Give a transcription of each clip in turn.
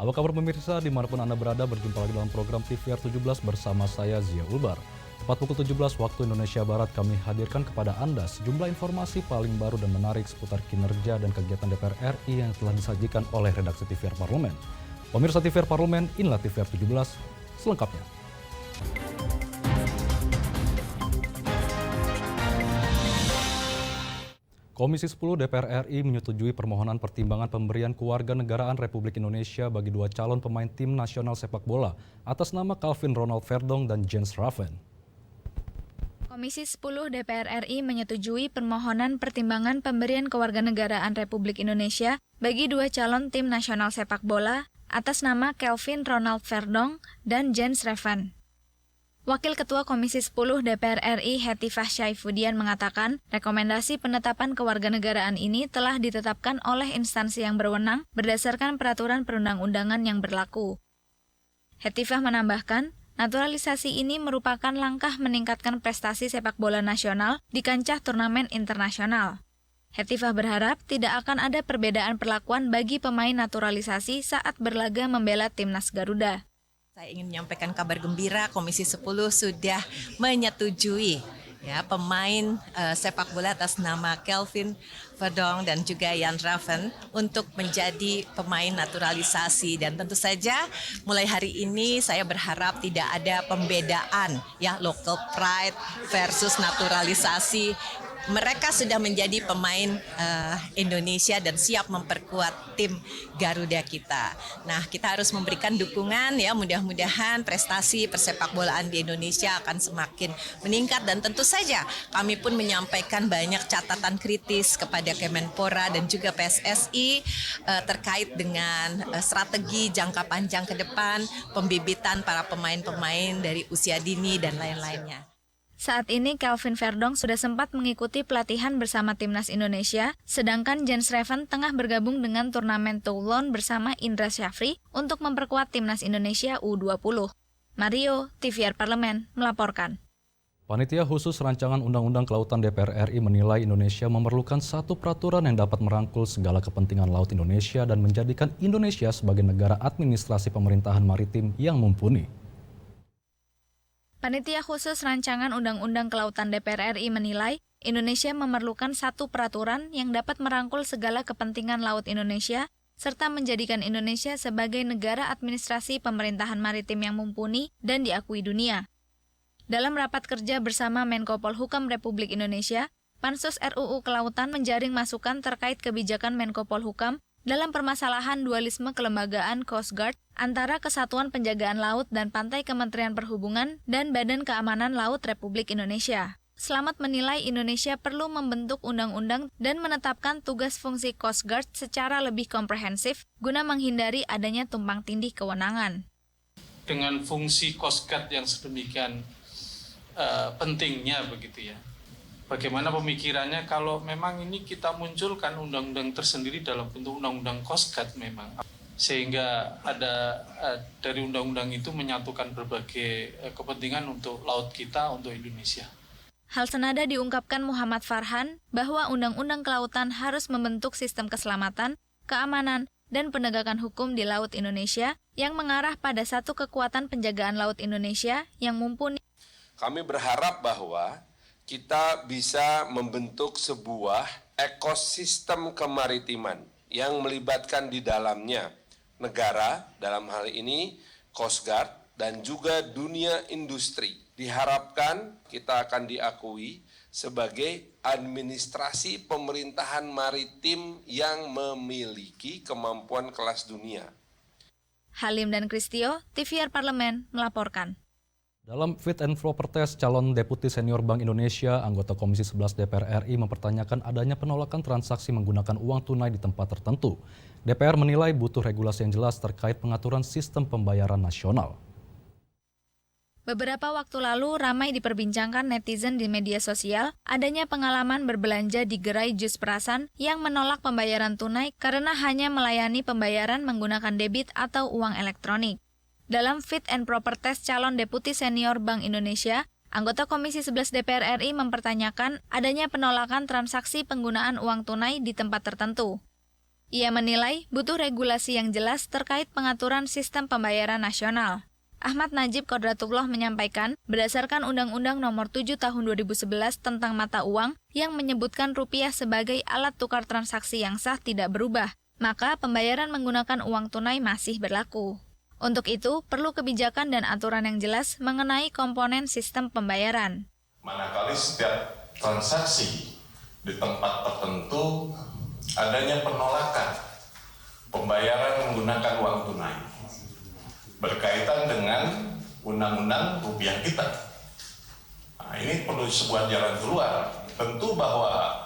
Apa kabar pemirsa, dimanapun Anda berada, berjumpa lagi dalam program TVR 17 bersama saya Zia Ulbar. Tepat pukul 17 waktu Indonesia Barat, kami hadirkan kepada Anda sejumlah informasi paling baru dan menarik seputar kinerja dan kegiatan DPR RI yang telah disajikan oleh redaksi TVR Parlemen. Pemirsa TVR Parlemen, inilah TVR 17 selengkapnya. Komisi 10 DPR RI menyetujui permohonan pertimbangan pemberian kewarganegaraan Republik Indonesia bagi dua calon pemain tim nasional sepak bola atas nama Calvin Ronald Verdonk dan Jens Raven. Komisi 10 DPR RI menyetujui permohonan pertimbangan pemberian kewarganegaraan Republik Indonesia bagi dua calon tim nasional sepak bola atas nama Calvin Ronald Verdonk dan Jens Raven. Wakil Ketua Komisi 10 DPR RI Hetifah Syaifuddin mengatakan, rekomendasi penetapan kewarganegaraan ini telah ditetapkan oleh instansi yang berwenang berdasarkan peraturan perundang-undangan yang berlaku. Hetifah menambahkan, naturalisasi ini merupakan langkah meningkatkan prestasi sepak bola nasional di kancah turnamen internasional. Hetifah berharap tidak akan ada perbedaan perlakuan bagi pemain naturalisasi saat berlaga membela timnas Garuda. Saya ingin menyampaikan kabar gembira, Komisi 10 sudah menyetujui pemain sepak bola atas nama Calvin Verdonk dan juga Jens Raven untuk menjadi pemain naturalisasi, dan tentu saja mulai hari ini saya berharap tidak ada pembedaan local pride versus naturalisasi. Mereka sudah menjadi pemain Indonesia dan siap memperkuat tim Garuda kita. Nah, kita harus memberikan dukungan mudah-mudahan prestasi persepak bolaan di Indonesia akan semakin meningkat, dan tentu saja kami pun menyampaikan banyak catatan kritis kepada Kemenpora dan juga PSSI terkait dengan strategi jangka panjang ke depan, pembibitan para pemain-pemain dari usia dini dan lain-lainnya. Saat ini Calvin Verdonk sudah sempat mengikuti pelatihan bersama timnas Indonesia, sedangkan Jens Raven tengah bergabung dengan turnamen Toulon bersama Indra Syafri untuk memperkuat timnas Indonesia U20. Mario, TVR Parlemen, melaporkan. Panitia khusus rancangan Undang-Undang Kelautan DPR RI menilai Indonesia memerlukan satu peraturan yang dapat merangkul segala kepentingan laut Indonesia dan menjadikan Indonesia sebagai negara administrasi pemerintahan maritim yang mumpuni. Panitia khusus rancangan Undang-Undang Kelautan DPR RI menilai Indonesia memerlukan satu peraturan yang dapat merangkul segala kepentingan laut Indonesia serta menjadikan Indonesia sebagai negara administrasi pemerintahan maritim yang mumpuni dan diakui dunia. Dalam rapat kerja bersama Menko Polhukam Republik Indonesia, Pansus RUU Kelautan menjaring masukan terkait kebijakan Menko Polhukam dalam permasalahan dualisme kelembagaan Coast Guard antara Kesatuan Penjagaan Laut dan Pantai Kementerian Perhubungan dan Badan Keamanan Laut Republik Indonesia. Slamet menilai Indonesia perlu membentuk undang-undang dan menetapkan tugas fungsi Coast Guard secara lebih komprehensif guna menghindari adanya tumpang tindih kewenangan. Dengan fungsi Coast Guard yang sedemikian pentingnya begitu ya. Bagaimana pemikirannya kalau memang ini kita munculkan undang-undang tersendiri dalam bentuk undang-undang Coast Guard memang. Sehingga ada dari undang-undang itu menyatukan berbagai kepentingan untuk laut kita, untuk Indonesia. Hal senada diungkapkan Muhammad Farhan bahwa Undang-Undang Kelautan harus membentuk sistem keselamatan, keamanan, dan penegakan hukum di Laut Indonesia yang mengarah pada satu kekuatan penjagaan laut Indonesia yang mumpuni. Kami berharap bahwa kita bisa membentuk sebuah ekosistem kemaritiman yang melibatkan di dalamnya negara, dalam hal ini Coast Guard, dan juga dunia industri. Diharapkan kita akan diakui sebagai administrasi pemerintahan maritim yang memiliki kemampuan kelas dunia. Halim dan Kristio, TVR Parlemen, melaporkan. Dalam fit and proper test, calon deputi senior Bank Indonesia, anggota Komisi 11 DPR RI mempertanyakan adanya penolakan transaksi menggunakan uang tunai di tempat tertentu. DPR menilai butuh regulasi yang jelas terkait pengaturan sistem pembayaran nasional. Beberapa waktu lalu ramai diperbincangkan netizen di media sosial adanya pengalaman berbelanja di gerai jus perasan yang menolak pembayaran tunai karena hanya melayani pembayaran menggunakan debit atau uang elektronik. Dalam fit and proper test calon deputi senior Bank Indonesia, anggota Komisi 11 DPR RI mempertanyakan adanya penolakan transaksi penggunaan uang tunai di tempat tertentu. Ia menilai butuh regulasi yang jelas terkait pengaturan sistem pembayaran nasional. Ahmad Najib Qodratullah menyampaikan, berdasarkan Undang-Undang Nomor 7 Tahun 2011 tentang mata uang yang menyebutkan rupiah sebagai alat tukar transaksi yang sah tidak berubah, maka pembayaran menggunakan uang tunai masih berlaku. Untuk itu, perlu kebijakan dan aturan yang jelas mengenai komponen sistem pembayaran. Manakala setiap transaksi di tempat tertentu adanya penolakan pembayaran menggunakan uang tunai berkaitan dengan undang-undang rupiah kita. Nah, ini perlu sebuah jalan keluar. Tentu bahwa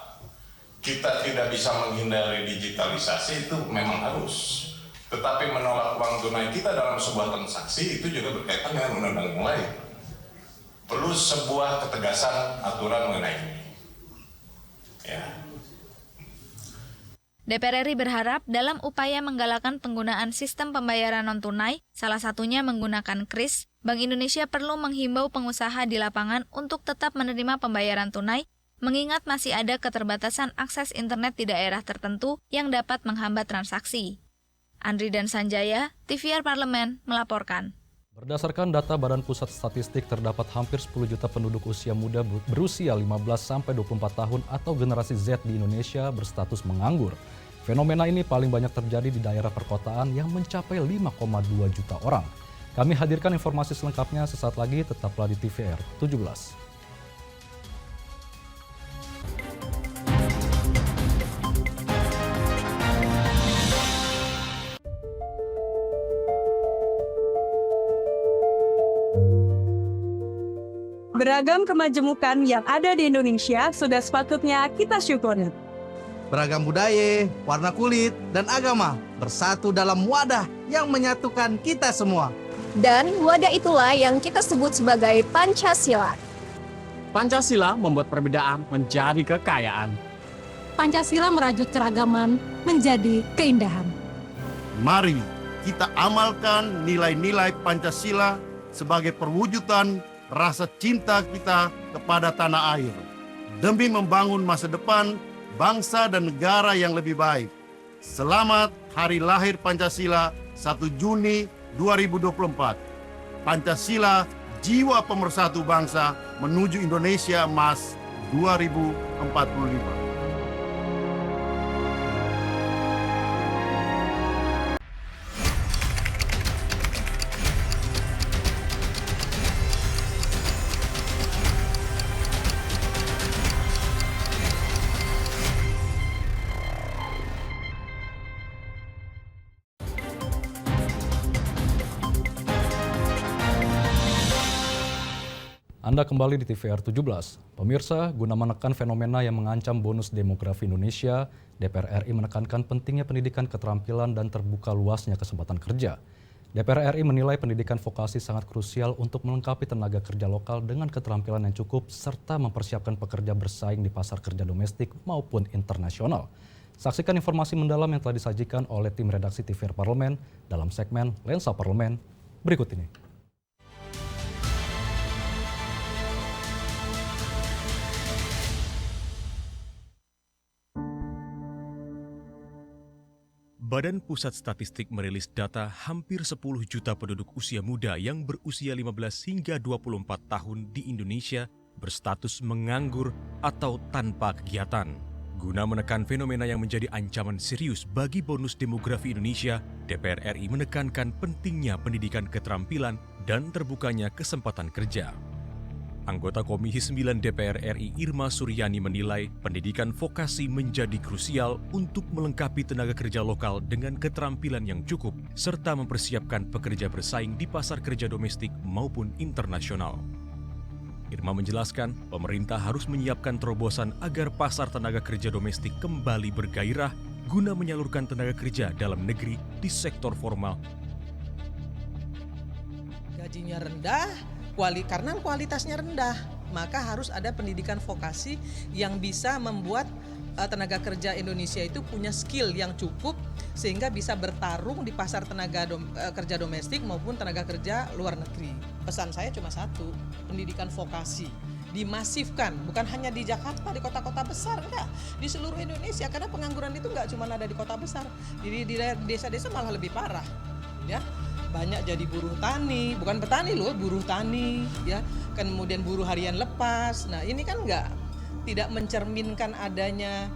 kita tidak bisa menghindari digitalisasi, itu memang harus. Tetapi menolak uang tunai kita dalam sebuah transaksi itu juga berkaitan dengan undang-undang yang lain. Perlu sebuah ketegasan aturan mengenai ini. Ya. DPR RI berharap dalam upaya menggalakkan penggunaan sistem pembayaran non-tunai, salah satunya menggunakan KRIS, Bank Indonesia perlu menghimbau pengusaha di lapangan untuk tetap menerima pembayaran tunai, mengingat masih ada keterbatasan akses internet di daerah tertentu yang dapat menghambat transaksi. Andri dan Sanjaya, TVR Parlemen, melaporkan. Berdasarkan data Badan Pusat Statistik, terdapat hampir 10 juta penduduk usia muda berusia 15-24 tahun atau generasi Z di Indonesia berstatus menganggur. Fenomena ini paling banyak terjadi di daerah perkotaan yang mencapai 5,2 juta orang. Kami hadirkan informasi selengkapnya sesaat lagi, tetaplah di TVR 17. Beragam kemajemukan yang ada di Indonesia sudah sepatutnya kita syukuri. Beragam budaya, warna kulit, dan agama bersatu dalam wadah yang menyatukan kita semua. Dan wadah itulah yang kita sebut sebagai Pancasila. Pancasila membuat perbedaan menjadi kekayaan. Pancasila merajut keragaman menjadi keindahan. Mari kita amalkan nilai-nilai Pancasila sebagai perwujudan rasa cinta kita kepada tanah air, demi membangun masa depan bangsa dan negara yang lebih baik. Selamat Hari Lahir Pancasila 1 Juni 2024. Pancasila, jiwa pemersatu bangsa menuju Indonesia Emas 2045. Anda kembali di TVR 17. Pemirsa, guna menekan fenomena yang mengancam bonus demografi Indonesia, DPR RI menekankan pentingnya pendidikan keterampilan dan terbuka luasnya kesempatan kerja. DPR RI menilai pendidikan vokasi sangat krusial untuk melengkapi tenaga kerja lokal dengan keterampilan yang cukup serta mempersiapkan pekerja bersaing di pasar kerja domestik maupun internasional. Saksikan informasi mendalam yang telah disajikan oleh tim redaksi TVR Parlemen dalam segmen Lensa Parlemen berikut ini. Badan Pusat Statistik merilis data hampir 10 juta penduduk usia muda yang berusia 15 hingga 24 tahun di Indonesia berstatus menganggur atau tanpa kegiatan. Guna menekan fenomena yang menjadi ancaman serius bagi bonus demografi Indonesia, DPR RI menekankan pentingnya pendidikan keterampilan dan terbukanya kesempatan kerja. Anggota Komisi 9 DPR RI Irma Suryani menilai pendidikan vokasi menjadi krusial untuk melengkapi tenaga kerja lokal dengan keterampilan yang cukup serta mempersiapkan pekerja bersaing di pasar kerja domestik maupun internasional. Irma menjelaskan, pemerintah harus menyiapkan terobosan agar pasar tenaga kerja domestik kembali bergairah guna menyalurkan tenaga kerja dalam negeri di sektor formal. Gajinya rendah, karena kualitasnya rendah, maka harus ada pendidikan vokasi yang bisa membuat tenaga kerja Indonesia itu punya skill yang cukup sehingga bisa bertarung di pasar tenaga kerja domestik maupun tenaga kerja luar negeri. Pesan saya cuma satu, pendidikan vokasi. dimasifkan, bukan hanya di Jakarta, di kota-kota besar, enggak, di seluruh Indonesia, karena pengangguran itu enggak cuma ada di kota besar, di desa-desa malah lebih parah, ya. Banyak jadi buruh tani, bukan petani loh, buruh tani, ya, kemudian buruh harian lepas. Nah ini kan tidak mencerminkan adanya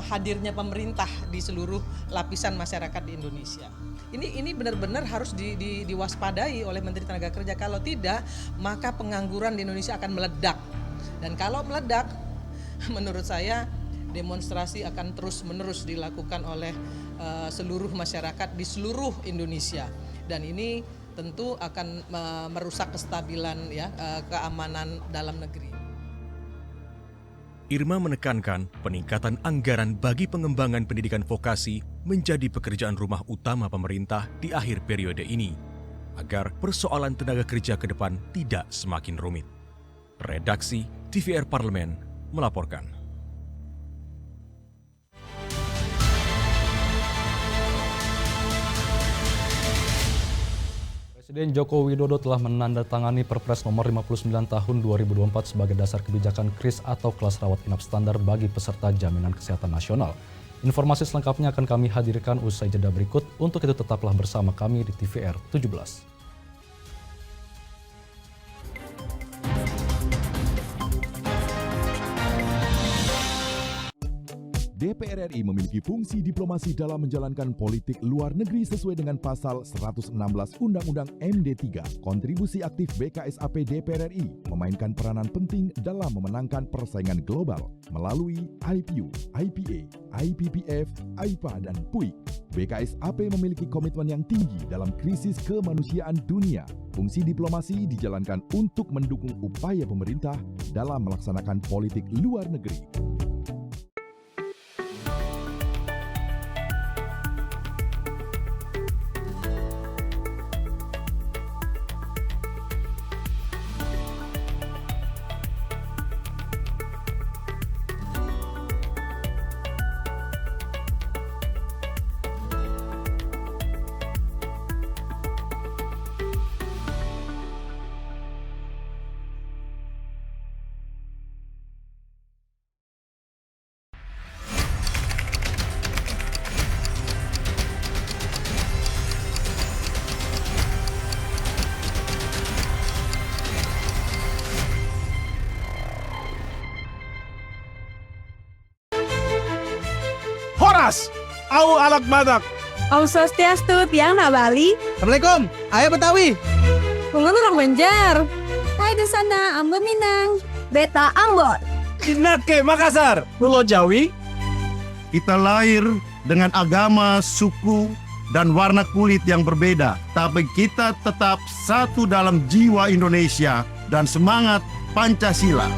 hadirnya pemerintah di seluruh lapisan masyarakat di Indonesia. Ini benar-benar harus diwaspadai oleh Menteri Tenaga Kerja. Kalau tidak, maka pengangguran di Indonesia akan meledak. Dan kalau meledak, menurut saya demonstrasi akan terus-menerus dilakukan oleh seluruh masyarakat di seluruh Indonesia. Dan ini tentu akan merusak kestabilan, ya, keamanan dalam negeri. Irma menekankan peningkatan anggaran bagi pengembangan pendidikan vokasi menjadi pekerjaan rumah utama pemerintah di akhir periode ini, agar persoalan tenaga kerja ke depan tidak semakin rumit. Redaksi TVR Parlemen melaporkan. Presiden Joko Widodo telah menandatangani Perpres nomor 59 tahun 2024 sebagai dasar kebijakan KRIS atau kelas rawat inap standar bagi peserta jaminan kesehatan nasional. Informasi selengkapnya akan kami hadirkan usai jeda berikut. Untuk itu tetaplah bersama kami di TVR 17. DPR RI memiliki fungsi diplomasi dalam menjalankan politik luar negeri sesuai dengan pasal 116 Undang-Undang MD3. Kontribusi aktif BKSAP DPR RI memainkan peranan penting dalam memenangkan persaingan global melalui IPU, IPA, IPPF, IPA, dan PUIK. BKSAP memiliki komitmen yang tinggi dalam krisis kemanusiaan dunia. Fungsi diplomasi dijalankan untuk mendukung upaya pemerintah dalam melaksanakan politik luar negeri. Horas, au alat madak. Om Swastiastu, Tiang Nabali. Assalamualaikum, ayah Betawi. Pungun orang Banjar. Hai di sana, Ambon Minang. Beta Ambon. Inatke Makassar. Pulau Jawi. Kita lahir dengan agama, suku, dan warna kulit yang berbeda. Tapi kita tetap satu dalam jiwa Indonesia dan semangat Pancasila.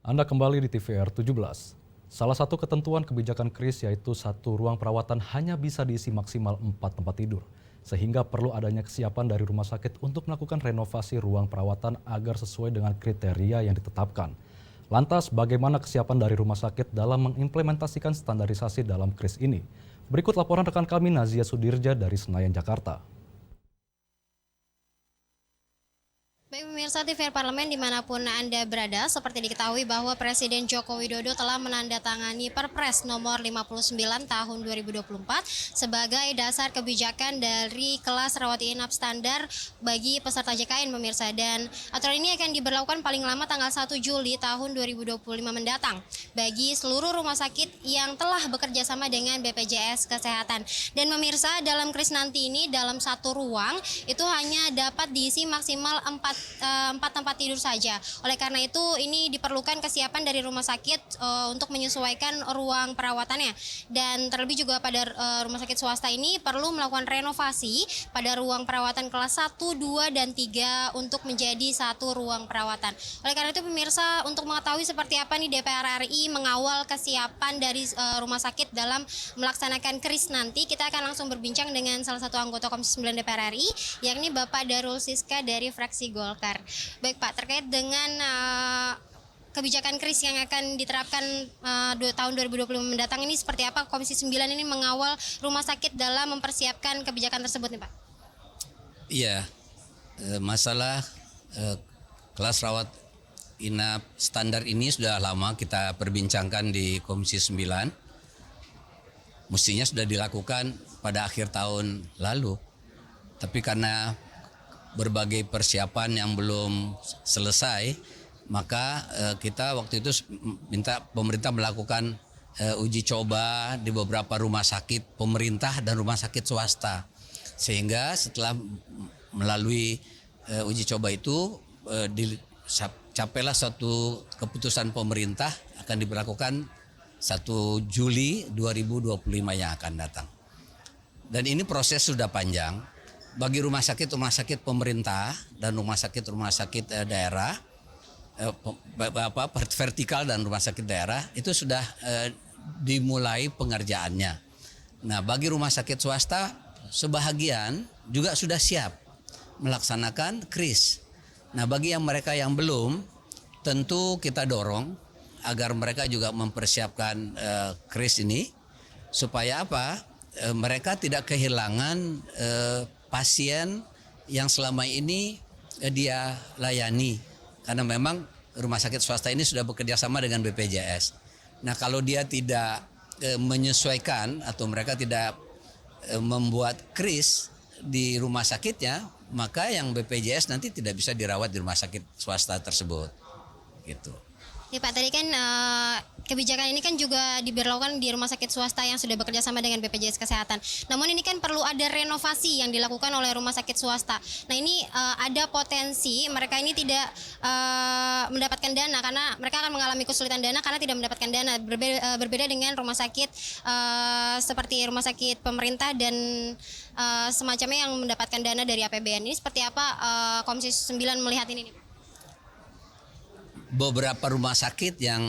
Anda kembali di TVR 17. Salah satu ketentuan kebijakan KRIS yaitu satu ruang perawatan hanya bisa diisi maksimal 4 tempat tidur. Sehingga perlu adanya kesiapan dari rumah sakit untuk melakukan renovasi ruang perawatan agar sesuai dengan kriteria yang ditetapkan. Lantas bagaimana kesiapan dari rumah sakit dalam mengimplementasikan standarisasi dalam KRIS ini? Berikut laporan rekan kami Nazia Sudirja dari Senayan, Jakarta. Baik pemirsa TVR Parlemen dimanapun Anda berada, seperti diketahui bahwa Presiden Joko Widodo telah menandatangani Perpres nomor 59 tahun 2024 sebagai dasar kebijakan dari kelas rawat inap standar bagi peserta JKN pemirsa. Dan aturan ini akan diberlakukan paling lama tanggal 1 Juli tahun 2025 mendatang bagi seluruh rumah sakit yang telah bekerja sama dengan BPJS Kesehatan. Dan pemirsa, dalam KRIS nanti ini dalam satu ruang itu hanya dapat diisi maksimal 4 tempat tidur saja. Oleh karena itu ini diperlukan kesiapan dari rumah sakit untuk menyesuaikan ruang perawatannya. Dan terlebih juga pada rumah sakit swasta ini perlu melakukan renovasi pada ruang perawatan kelas 1, 2, dan 3 untuk menjadi satu ruang perawatan. Oleh karena itu pemirsa, untuk mengetahui seperti apa nih DPR RI mengawal kesiapan dari rumah sakit dalam melaksanakan KRIS nanti, kita akan langsung berbincang dengan salah satu anggota Komisi 9 DPR RI, yakni Bapak Darul Siska dari fraksi Golkar. Baik Pak, terkait dengan kebijakan KRIS yang akan diterapkan tahun 2025 mendatang ini, seperti apa Komisi 9 ini mengawal rumah sakit dalam mempersiapkan kebijakan tersebut nih Pak? Iya, masalah kelas rawat inap standar ini sudah lama kita perbincangkan di Komisi 9. Mestinya sudah dilakukan pada akhir tahun lalu. Tapi karena berbagai persiapan yang belum selesai, maka kita waktu itu minta pemerintah melakukan uji coba di beberapa rumah sakit pemerintah dan rumah sakit swasta. Sehingga setelah melalui uji coba itu capailah suatu keputusan pemerintah akan diberlakukan 1 Juli 2025 yang akan datang. Dan ini proses sudah panjang. Bagi rumah sakit pemerintah dan rumah sakit daerah, vertikal dan rumah sakit daerah itu sudah dimulai pengerjaannya. Nah, bagi rumah sakit swasta sebahagian juga sudah siap melaksanakan KRIS. Nah, bagi mereka yang belum, tentu kita dorong agar mereka juga mempersiapkan KRIS ini supaya apa? Mereka tidak kehilangan pasien yang selama ini dia layani, karena memang rumah sakit swasta ini sudah bekerja sama dengan BPJS. Nah, kalau dia tidak menyesuaikan atau mereka tidak membuat KRIS di rumah sakitnya, maka yang BPJS nanti tidak bisa dirawat di rumah sakit swasta tersebut. Gitu. Ya Pak, tadi kan kebijakan ini kan juga diberlakukan di rumah sakit swasta yang sudah bekerja sama dengan BPJS Kesehatan. Namun ini kan perlu ada renovasi yang dilakukan oleh rumah sakit swasta. Nah ini ada potensi mereka ini tidak mendapatkan dana karena mereka akan mengalami kesulitan dana karena tidak mendapatkan dana. Berbeda dengan rumah sakit seperti rumah sakit pemerintah dan semacamnya yang mendapatkan dana dari APBN. Ini seperti apa Komisi 9 melihat ini nih? Beberapa rumah sakit yang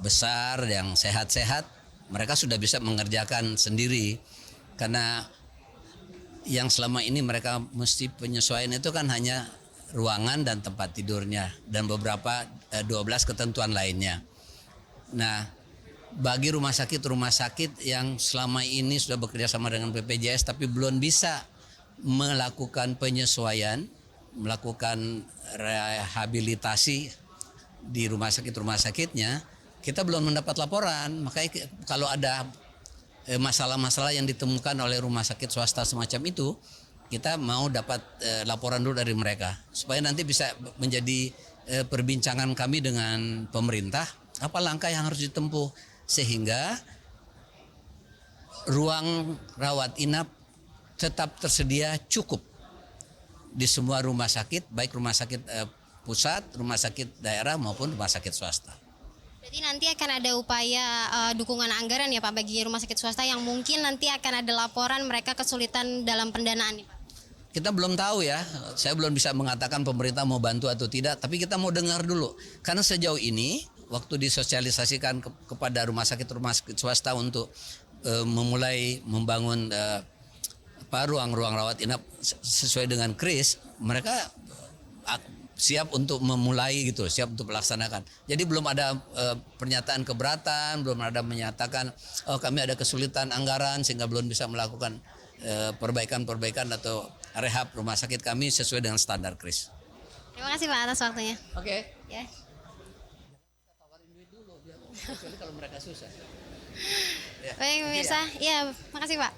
besar, yang sehat-sehat, mereka sudah bisa mengerjakan sendiri. Karena yang selama ini mereka mesti penyesuaian itu kan hanya ruangan dan tempat tidurnya. Dan beberapa 12 ketentuan lainnya. Nah, bagi rumah sakit yang selama ini sudah bekerja sama dengan BPJS tapi belum bisa melakukan penyesuaian, melakukan rehabilitasi di rumah sakitnya, kita belum mendapat laporan. Makanya kalau ada masalah-masalah yang ditemukan oleh rumah sakit swasta semacam itu, kita mau dapat laporan dulu dari mereka supaya nanti bisa menjadi perbincangan kami dengan pemerintah apa langkah yang harus ditempuh sehingga ruang rawat inap tetap tersedia cukup di semua rumah sakit, baik rumah sakit pusat, rumah sakit daerah maupun rumah sakit swasta. Berarti nanti akan ada upaya dukungan anggaran ya Pak bagi rumah sakit swasta yang mungkin nanti akan ada laporan mereka kesulitan dalam pendanaan nih Pak? Kita belum tahu ya, saya belum bisa mengatakan pemerintah mau bantu atau tidak, tapi kita mau dengar dulu. Karena sejauh ini waktu disosialisasikan kepada rumah sakit swasta untuk memulai membangun ruang-ruang rawat inap sesuai dengan KRIS, mereka siap untuk memulai gitu, siap untuk melaksanakan. Jadi belum ada pernyataan keberatan, belum ada menyatakan kami ada kesulitan anggaran sehingga belum bisa melakukan perbaikan atau rehab rumah sakit kami sesuai dengan standar KRIS. Terima kasih Pak atas waktunya. Oke. Ya. Tawarin duit dulu kecuali kalau mereka susah. Baik pemirsa, ya makasih Pak.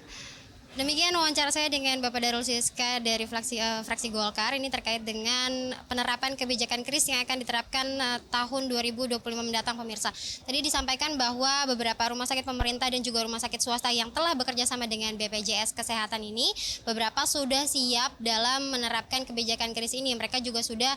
Demikian wawancara saya dengan Bapak Darul Siska dari fraksi Golkar. Ini terkait dengan penerapan kebijakan KRIS yang akan diterapkan tahun 2025 mendatang, pemirsa. Tadi disampaikan bahwa beberapa rumah sakit pemerintah dan juga rumah sakit swasta yang telah bekerja sama dengan BPJS Kesehatan ini, beberapa sudah siap dalam menerapkan kebijakan KRIS ini. Mereka juga sudah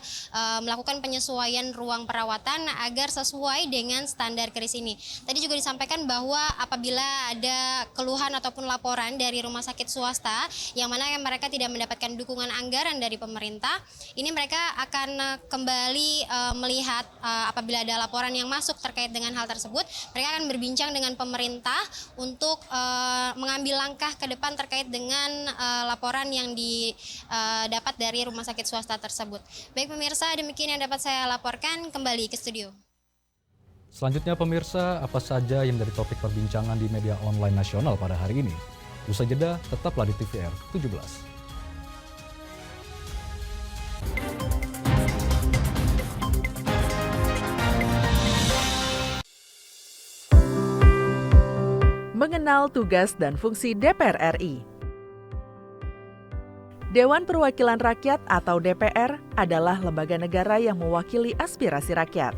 melakukan penyesuaian ruang perawatan agar sesuai dengan standar KRIS ini. Tadi juga disampaikan bahwa apabila ada keluhan ataupun laporan dari rumah sakit swasta yang mana mereka tidak mendapatkan dukungan anggaran dari pemerintah, ini mereka akan kembali melihat apabila ada laporan yang masuk terkait dengan hal tersebut, mereka akan berbincang dengan pemerintah untuk mengambil langkah ke depan terkait dengan laporan yang didapat dari rumah sakit swasta tersebut. Baik pemirsa, demikian yang dapat saya laporkan, kembali ke studio. Selanjutnya pemirsa, apa saja yang menjadi topik perbincangan di media online nasional pada hari ini? Usai jeda, tetaplah di TVR 17. Mengenal tugas dan fungsi DPR RI. Dewan Perwakilan Rakyat atau DPR adalah lembaga negara yang mewakili aspirasi rakyat.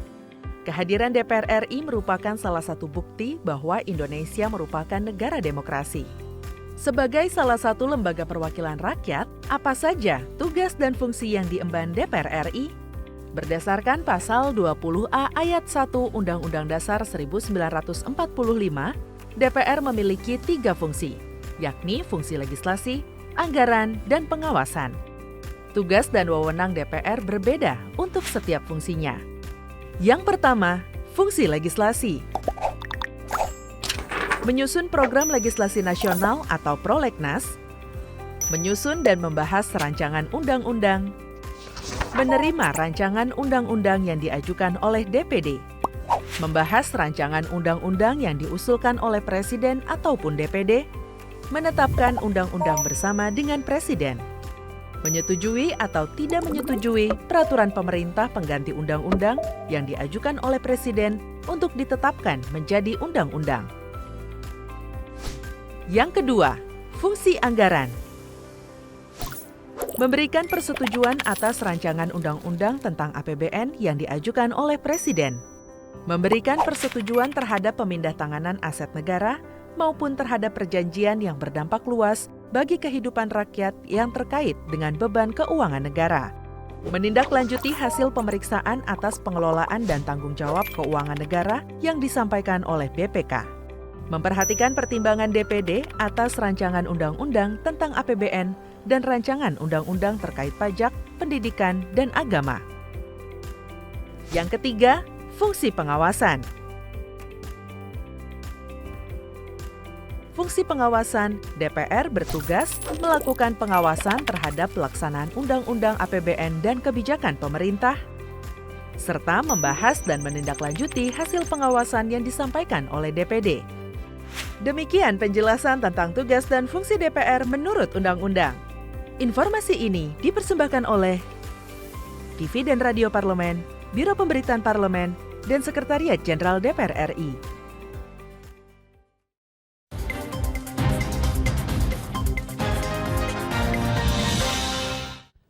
Kehadiran DPR RI merupakan salah satu bukti bahwa Indonesia merupakan negara demokrasi. Sebagai salah satu lembaga perwakilan rakyat, apa saja tugas dan fungsi yang diemban DPR RI? Berdasarkan pasal 20A ayat 1 Undang-Undang Dasar 1945, DPR memiliki 3 fungsi, yakni fungsi legislasi, anggaran, dan pengawasan. Tugas dan wewenang DPR berbeda untuk setiap fungsinya. Yang pertama, fungsi legislasi. Menyusun program legislasi nasional atau prolegnas, menyusun dan membahas rancangan undang-undang, menerima rancangan undang-undang yang diajukan oleh DPD, membahas rancangan undang-undang yang diusulkan oleh Presiden ataupun DPD, menetapkan undang-undang bersama dengan Presiden, menyetujui atau tidak menyetujui peraturan pemerintah pengganti undang-undang yang diajukan oleh Presiden untuk ditetapkan menjadi undang-undang. Yang kedua, fungsi anggaran. Memberikan persetujuan atas rancangan undang-undang tentang APBN yang diajukan oleh Presiden. Memberikan persetujuan terhadap pemindah-tanganan aset negara maupun terhadap perjanjian yang berdampak luas bagi kehidupan rakyat yang terkait dengan beban keuangan negara. Menindaklanjuti hasil pemeriksaan atas pengelolaan dan tanggung jawab keuangan negara yang disampaikan oleh BPK. Memperhatikan pertimbangan DPD atas rancangan undang-undang tentang APBN dan rancangan undang-undang terkait pajak, pendidikan, dan agama. Yang ketiga, fungsi pengawasan. Fungsi pengawasan, DPR bertugas melakukan pengawasan terhadap pelaksanaan undang-undang APBN dan kebijakan pemerintah, serta membahas dan menindaklanjuti hasil pengawasan yang disampaikan oleh DPD. Demikian penjelasan tentang tugas dan fungsi DPR menurut undang-undang. Informasi ini dipersembahkan oleh TV dan Radio Parlemen, Biro Pemberitaan Parlemen, dan Sekretariat Jenderal DPR RI.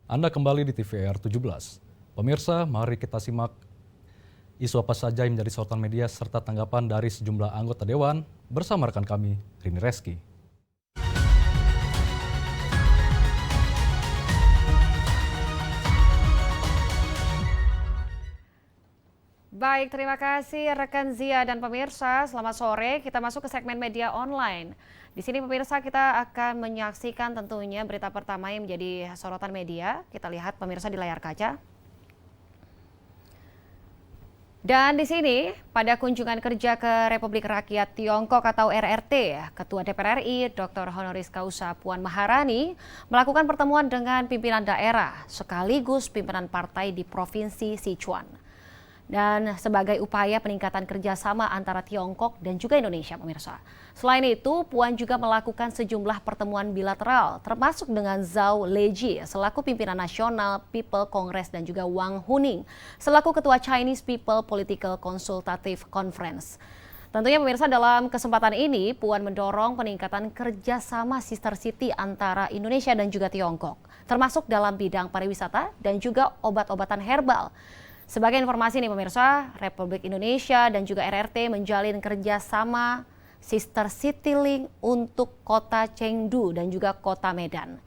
Anda kembali di TVR 17. Pemirsa, mari kita simak isu apa saja yang menjadi sorotan media serta tanggapan dari sejumlah anggota Dewan bersama rekan kami, Rini Reski. Baik, terima kasih rekan Zia dan pemirsa. Selamat sore, kita masuk ke segmen media online. Di sini pemirsa kita akan menyaksikan tentunya berita pertama yang menjadi sorotan media. Kita lihat pemirsa di layar kaca. Dan di sini, pada kunjungan kerja ke Republik Rakyat Tiongkok atau RRT, Ketua DPR RI Dr. Honoris Causa Puan Maharani melakukan pertemuan dengan pimpinan daerah sekaligus pimpinan partai di Provinsi Sichuan. Dan sebagai upaya peningkatan kerjasama antara Tiongkok dan juga Indonesia, pemirsa. Selain itu, Puan juga melakukan sejumlah pertemuan bilateral, termasuk dengan Zhao Leji selaku pimpinan nasional People Congress dan juga Wang Huning selaku ketua Chinese People Political Consultative Conference. Tentunya pemirsa, dalam kesempatan ini Puan mendorong peningkatan kerjasama sister city antara Indonesia dan juga Tiongkok, termasuk dalam bidang pariwisata dan juga obat-obatan herbal. Sebagai informasi nih pemirsa, Republik Indonesia dan juga RRT menjalin kerjasama Sister City Link untuk kota Chengdu dan juga kota Medan.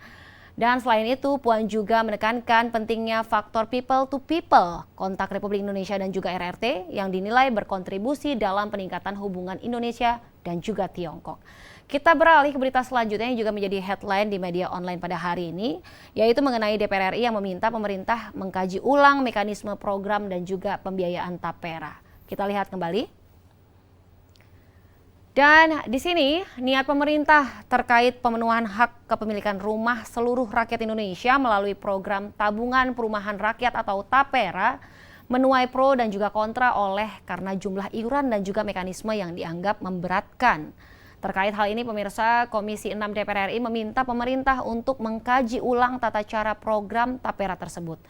Dan selain itu, Puan juga menekankan pentingnya faktor people to people kontak Republik Indonesia dan juga RRT yang dinilai berkontribusi dalam peningkatan hubungan Indonesia dan juga Tiongkok. Kita beralih ke berita selanjutnya yang juga menjadi headline di media online pada hari ini, yaitu mengenai DPR RI yang meminta pemerintah mengkaji ulang mekanisme program dan juga pembiayaan tapera. Kita lihat kembali. Dan di sini niat pemerintah terkait pemenuhan hak kepemilikan rumah seluruh rakyat Indonesia melalui program tabungan perumahan rakyat atau tapera menuai pro dan juga kontra oleh karena jumlah iuran dan juga mekanisme yang dianggap memberatkan. Terkait hal ini pemirsa, Komisi 6 DPR RI meminta pemerintah untuk mengkaji ulang tata cara program tapera tersebut.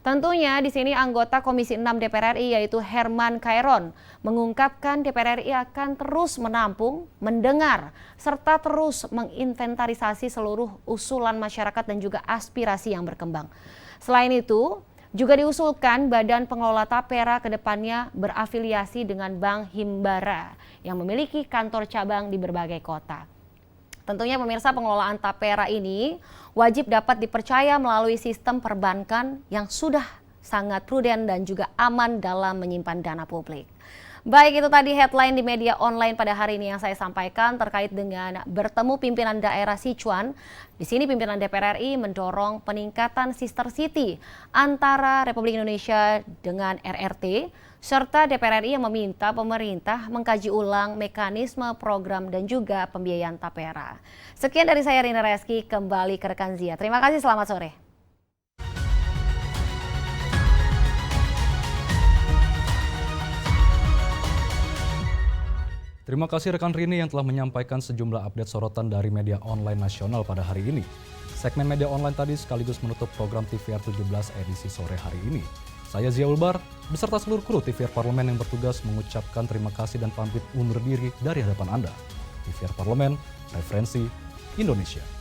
Tentunya di sini anggota Komisi 6 DPR RI yaitu Herman Kairon mengungkapkan DPR RI akan terus menampung, mendengar, serta terus menginventarisasi seluruh usulan masyarakat dan juga aspirasi yang berkembang. Selain itu, juga diusulkan Badan Pengelola Tapera ke depannya berafiliasi dengan Bank Himbara yang memiliki kantor cabang di berbagai kota. Tentunya pemirsa, pengelolaan tapera ini wajib dapat dipercaya melalui sistem perbankan yang sudah sangat prudent dan juga aman dalam menyimpan dana publik. Baik, itu tadi headline di media online pada hari ini yang saya sampaikan terkait dengan bertemu pimpinan daerah Sichuan. Di sini pimpinan DPR RI mendorong peningkatan sister city antara Republik Indonesia dengan RRT, serta DPR RI yang meminta pemerintah mengkaji ulang mekanisme program dan juga pembiayaan tapera. Sekian dari saya Rina Reski, kembali ke rekan Zia. Terima kasih, selamat sore. Terima kasih rekan Rini yang telah menyampaikan sejumlah update sorotan dari media online nasional pada hari ini. Segmen media online tadi sekaligus menutup program TVR 17 edisi sore hari ini. Saya Zia Ulbar beserta seluruh kru TVR Parlemen yang bertugas mengucapkan terima kasih dan pamit undur diri dari hadapan Anda. TVR Parlemen, referensi Indonesia.